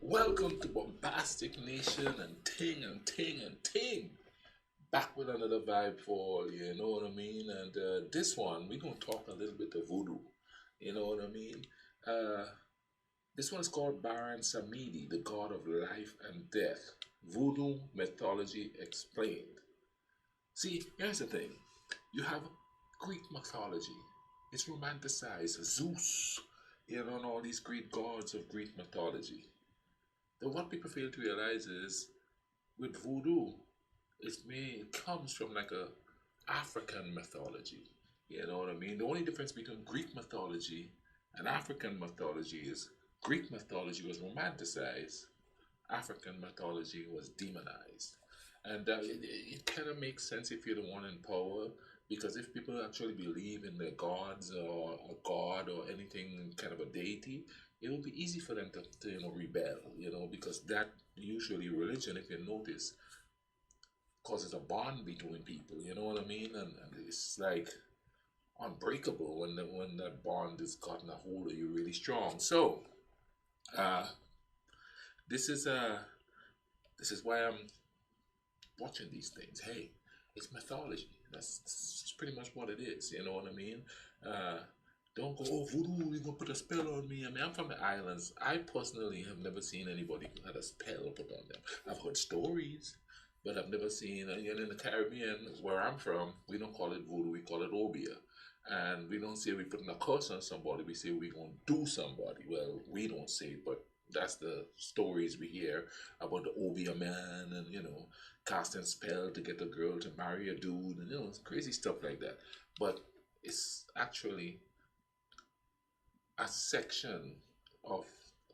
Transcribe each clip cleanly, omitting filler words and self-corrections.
Welcome to Bombastic Nation and Ting and Ting and Ting. Back with another vibe for all, you know what I mean? And this one, we're going to talk a little bit of voodoo, you know what I mean? Uh, this one's called Baron Samedi, the god of life and death. Voodoo mythology explained. See, here's the thing you have Greek mythology, it's romanticized. Zeus, you know, and all these Greek gods of Greek mythology. Then what people fail to realize is with voodoo, it comes from like a African mythology. You know what I mean? The only difference between Greek mythology and African mythology is Greek mythology was romanticized, African mythology was demonized. And it kind of makes sense if you're the one in power, because if people actually believe in their gods or a god or anything kind of a deity, it will be easy for them to rebel, because that usually religion, if you notice, causes a bond between people. You know what I mean? And it's like unbreakable when that bond has gotten a hold of you really strong. So uh, this is uh this is why I'm watching these things. Hey, it's mythology. That's pretty much what it is. You know what I mean? Uh, don't go, oh, voodoo, you're gonna put a spell on me. I mean, I'm from the islands. I personally have never seen anybody who had a spell put on them. I've heard stories, but I've never seen, and in the Caribbean, where I'm from, we don't call it voodoo, we call it obia. And we don't say we're putting a curse on somebody, we say we're going to do somebody. Well, we don't say it, but that's the stories we hear about the obia man and, casting spell to get a girl to marry a dude and, crazy stuff like that. But it's actually a section of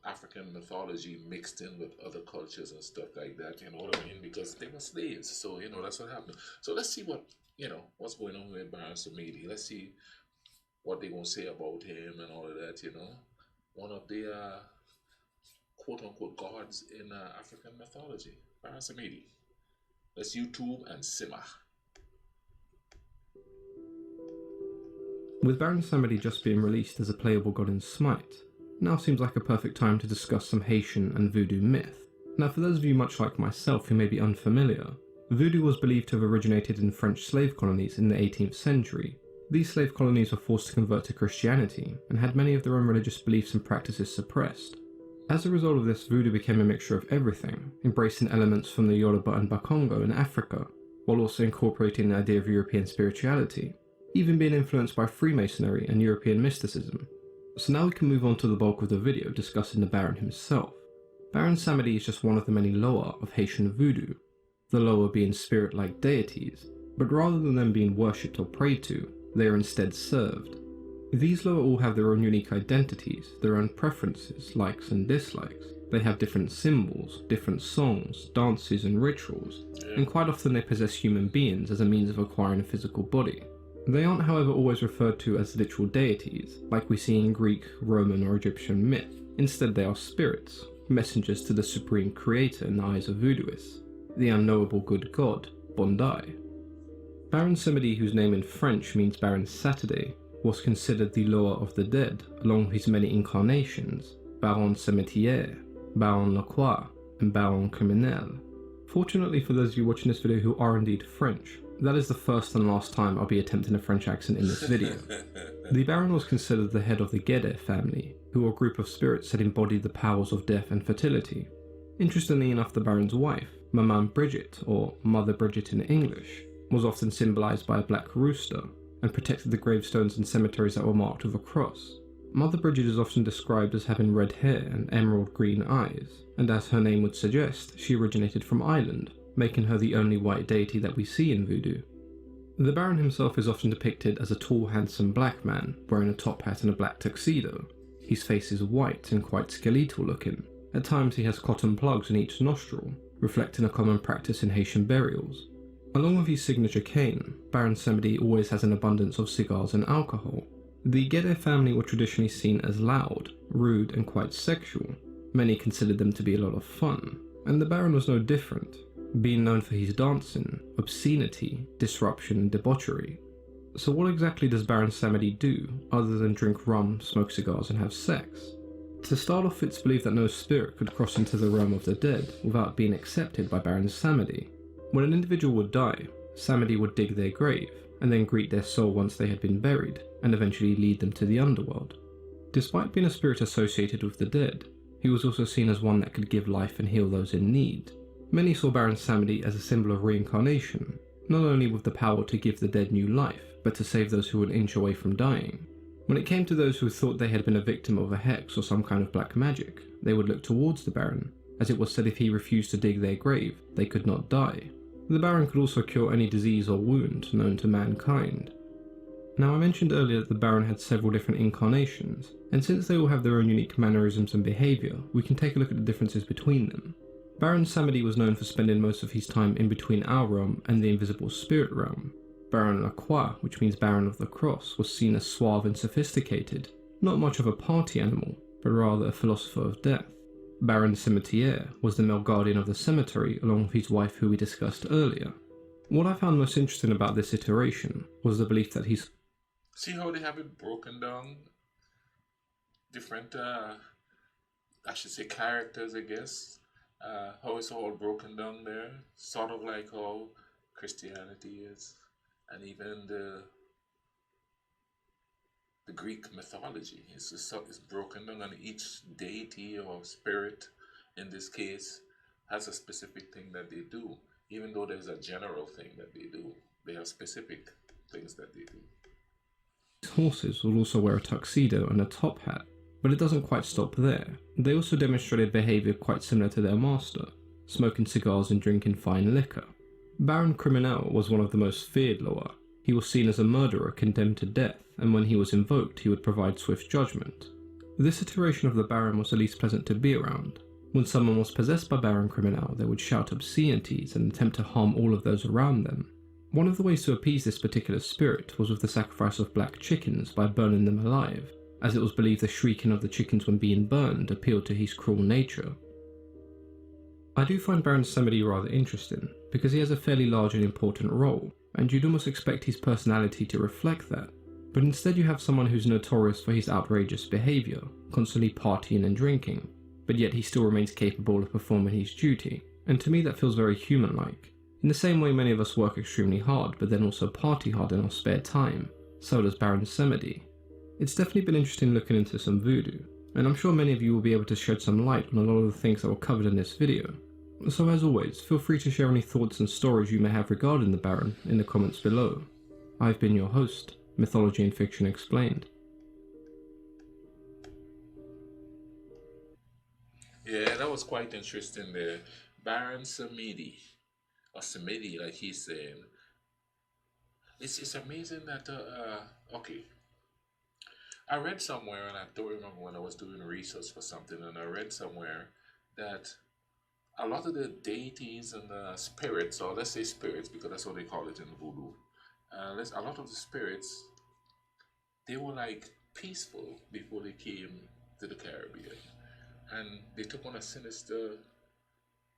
African mythology mixed in with other cultures and stuff like that, you know what I mean? Because they were slaves, so that's what happened. So let's see what's going on with Baron Samedi. Let's see what they're gonna say about him and all of that. One of the quote unquote gods in African mythology, Baron Samedi. Let's YouTube and simmer. With Baron Samedi just being released as a playable god in Smite, now seems like a perfect time to discuss some Haitian and voodoo myth. Now for those of you much like myself who may be unfamiliar, voodoo was believed to have originated in French slave colonies in the 18th century. These slave colonies were forced to convert to Christianity and had many of their own religious beliefs and practices suppressed. As a result of this, voodoo became a mixture of everything, embracing elements from the Yoruba and Bakongo in Africa, while also incorporating the idea of European spirituality, even being influenced by Freemasonry and European mysticism. So now we can move on to the bulk of the video discussing the Baron himself. Baron Samedi is just one of the many loa of Haitian voodoo, the loa being spirit-like deities, but rather than them being worshipped or prayed to, they are instead served. These loa all have their own unique identities, their own preferences, likes and dislikes. They have different symbols, different songs, dances and rituals, and quite often they possess human beings as a means of acquiring a physical body. They aren't however always referred to as literal deities, like we see in Greek, Roman or Egyptian myth. Instead they are spirits, messengers to the supreme creator in the eyes of voodooists, the unknowable good god, Bondi. Baron Samedi, whose name in French means Baron Saturday, was considered the loa of the dead, along with his many incarnations, Baron Cimetière, Baron Lacroix, and Baron Criminel. Fortunately for those of you watching this video who are indeed French, that is the first and last time I'll be attempting a French accent in this video. The Baron was considered the head of the Guédé family, who were a group of spirits that embodied the powers of death and fertility. Interestingly enough, the Baron's wife, Maman Bridget, or Mother Bridget in English, was often symbolised by a black rooster, and protected the gravestones and cemeteries that were marked with a cross. Mother Bridget is often described as having red hair and emerald green eyes, and as her name would suggest, she originated from Ireland, making her the only white deity that we see in voodoo. The Baron himself is often depicted as a tall, handsome black man, wearing a top hat and a black tuxedo. His face is white and quite skeletal looking. At times he has cotton plugs in each nostril, reflecting a common practice in Haitian burials. Along with his signature cane, Baron Samedi always has an abundance of cigars and alcohol. The Guédé family were traditionally seen as loud, rude and quite sexual. Many considered them to be a lot of fun, and the Baron was no different, being known for his dancing, obscenity, disruption and debauchery. So what exactly does Baron Samedi do, other than drink rum, smoke cigars and have sex? To start off, it's believed that no spirit could cross into the realm of the dead without being accepted by Baron Samedi. When an individual would die, Samedi would dig their grave, and then greet their soul once they had been buried, and eventually lead them to the underworld. Despite being a spirit associated with the dead, he was also seen as one that could give life and heal those in need. Many saw Baron Samedi as a symbol of reincarnation, not only with the power to give the dead new life, but to save those who were an inch away from dying. When it came to those who thought they had been a victim of a hex or some kind of black magic, they would look towards the Baron, as it was said if he refused to dig their grave, they could not die. The Baron could also cure any disease or wound known to mankind. Now, I mentioned earlier that the Baron had several different incarnations, and since they all have their own unique mannerisms and behaviour, we can take a look at the differences between them. Baron Samedi was known for spending most of his time in between our realm and the invisible spirit realm. Baron Lacroix, which means Baron of the Cross, was seen as suave and sophisticated, not much of a party animal, but rather a philosopher of death. Baron Cimetière was the male guardian of the cemetery along with his wife who we discussed earlier. What I found most interesting about this iteration was the belief that he's... See how they have it broken down? Different, I should say characters, I guess. How it's all broken down there. Sort of like how Christianity is. And even the Greek mythology is broken down, and each deity or spirit, in this case, has a specific thing that they do. Even though there's a general thing that they do, they have specific things that they do. Horses will also wear a tuxedo and a top hat, but it doesn't quite stop there. They also demonstrated behaviour quite similar to their master, smoking cigars and drinking fine liquor. Baron Criminel was one of the most feared Loa. He was seen as a murderer condemned to death, and when he was invoked he would provide swift judgment. This iteration of the Baron was the least pleasant to be around. When someone was possessed by Baron Criminel, they would shout obscenities and attempt to harm all of those around them. One of the ways to appease this particular spirit was with the sacrifice of black chickens by burning them alive, as it was believed the shrieking of the chickens when being burned appealed to his cruel nature. I do find Baron Samedi rather interesting, because he has a fairly large and important role, and you'd almost expect his personality to reflect that, but instead you have someone who's notorious for his outrageous behaviour, constantly partying and drinking, but yet he still remains capable of performing his duty, and to me that feels very human-like. In the same way many of us work extremely hard, but then also party hard in our spare time, so does Baron Samedi. It's definitely been interesting looking into some voodoo, and I'm sure many of you will be able to shed some light on a lot of the things that were covered in this video. So as always, feel free to share any thoughts and stories you may have regarding the Baron in the comments below. I've been your host, Mythology and Fiction Explained. Yeah, that was quite interesting there. Baron Samedi, or Samedi, like he's saying. It's amazing that, okay. I read somewhere, and I don't remember when I was doing research for something, and I read somewhere that a lot of the deities and the spirits, or let's say spirits because that's what they call it in voodoo, a lot of the spirits, they were like peaceful before they came to the Caribbean. And they took on a sinister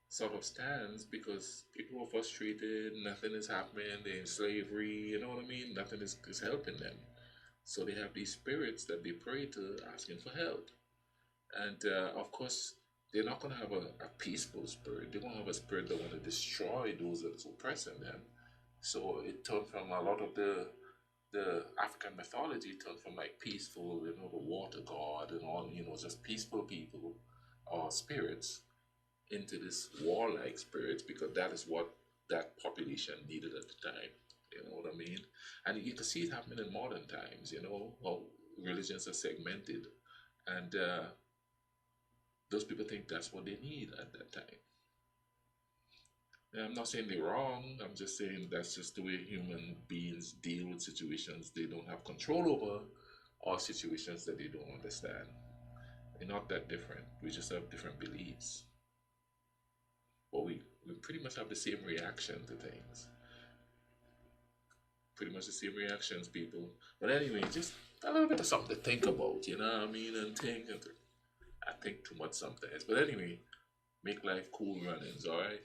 sort of stance because people were frustrated, nothing is happening, they're in slavery, you know what I mean? Nothing is helping them. So they have these spirits that they pray to, asking for help. And of course, they're not going to have a peaceful spirit. They're going to have a spirit that want to destroy those that's oppressing them. So it turned from a lot of the African mythology, turned from like peaceful, the water god and all, just peaceful people or spirits into this warlike spirits, because that is what that population needed at the time. You know what I mean? And you can see it happening in modern times, how religions are segmented. And those people think that's what they need at that time. And I'm not saying they're wrong. I'm just saying that's just the way human beings deal with situations they don't have control over, or situations that they don't understand. We're not that different. We just have different beliefs. But we pretty much have the same reaction to things. Pretty much the same reactions, people. But anyway, just a little bit of something to think about, you know what I mean? And think too much sometimes. But anyway, make life cool runnings, alright?